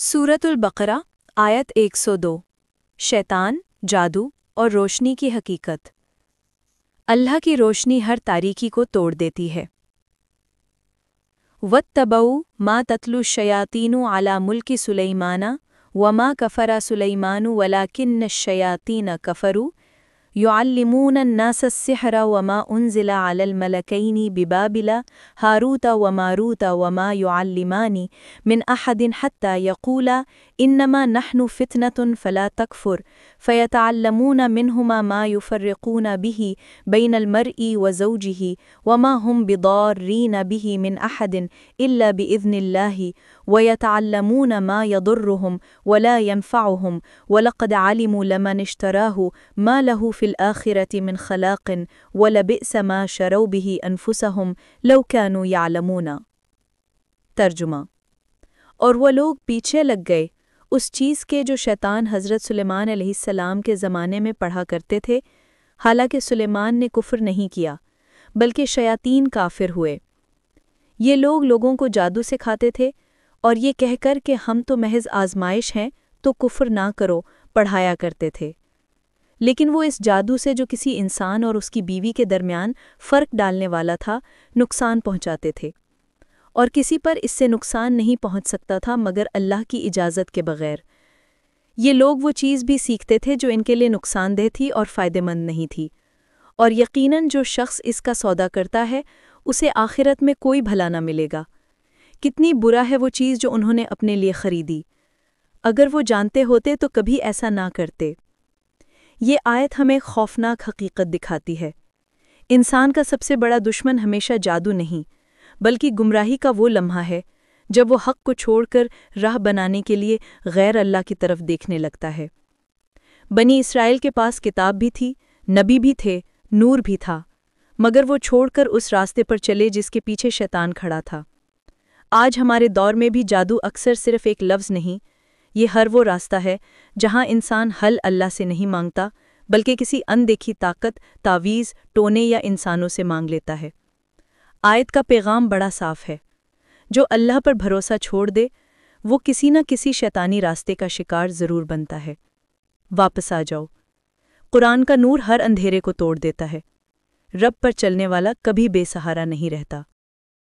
सूरतुल बकरा आयत 102 शैतान, जादू और रोशनी की हकीकत। अल्लाह की रोशनी हर तारीकी को तोड़ देती है। वत्तबऊ मा तत्लु शयातीनु अला मुल्की सुलैमाना वमा कफरा सुलैमानु वलाकिन्न शयातीन कफरू युअल्लिमून अन्नास अस्सिहरा वमा उन्ज़िला अलल मलकैनि बिबाबिला हारूत व मारूत वमा युअल्लिमानि मिन अहदिन हत्ता यक़ूला इन्नमा नहनु फितनतुन फला तकफुर फयतअल्लमून मिन्हुमा मा युफ़र्रिक़ून बिही बैनल मर्इ व ज़ौजिही वमा हुम बिदार्रीन बिही मिन अहदिन इल्ला बिइज़्निल्लाहि वयतअल्लमून मा यदुर्रुहुम वला यंफ़अुहुम वलक़द अलिमू लमन इश्तराहु मा लहु फ़िल आख़िरति मिन ख़लाक़िन वलबिअस मा शरौ बिही अनफ़ुसहुम लौ कानू यअलमून। तर्जुमा। और वो लोग पीछे लग गए उस चीज़ के जो शैतान हज़रत सुलेमान अलैहिस्सलाम के ज़माने में पढ़ा करते थे, हालांकि सुलेमान ने कुफ़्र नहीं किया बल्कि शयातीन काफ़िर हुए। ये लोग लोगों को जादू सिखाते थे और ये कहकर कि हम तो महज आजमाइश हैं तो कुफ़्र ना करो पढ़ाया करते थे। लेकिन वो इस जादू से जो किसी इंसान और उसकी बीवी के दरमियान फ़र्क डालने वाला था नुकसान पहुंचाते थे, और किसी पर इससे नुकसान नहीं पहुंच सकता था मगर अल्लाह की इजाज़त के बग़ैर। ये लोग वो चीज़ भी सीखते थे जो इनके लिए नुकसानदेह थी और फ़ायदेमंद नहीं थी, और यकीनन जो शख्स इसका सौदा करता है उसे आखिरत में कोई भला न मिलेगा। कितनी बुरा है वो चीज़ जो उन्होंने अपने लिए ख़रीदी। अगर वो जानते होते तो कभी ऐसा ना करते। ये आयत हमें खौफनाक हकीकत दिखाती है। इंसान का सबसे बड़ा दुश्मन हमेशा जादू नहीं बल्कि गुमराही का वो लम्हा है जब वो हक़ को छोड़कर राह बनाने के लिए गैर अल्लाह की तरफ देखने लगता है। बनी इसराइल के पास किताब भी थी, नबी भी थे, नूर भी था, मगर वो छोड़कर उस रास्ते पर चले जिसके पीछे शैतान खड़ा था। आज हमारे दौर में भी जादू अक्सर सिर्फ़ एक लफ्ज़ नहीं, ये हर वो रास्ता है जहाँ इंसान हल अल्लाह से नहीं मांगता बल्कि किसी अनदेखी ताकत, तावीज़, टोने या इंसानों से मांग लेता है। आयत का पैगाम बड़ा साफ है। जो अल्लाह पर भरोसा छोड़ दे वो किसी न किसी शैतानी रास्ते का शिकार ज़रूर बनता है। वापस आ जाओ। कुरान का नूर हर अंधेरे को तोड़ देता है। रब पर चलने वाला कभी बेसहारा नहीं रहता।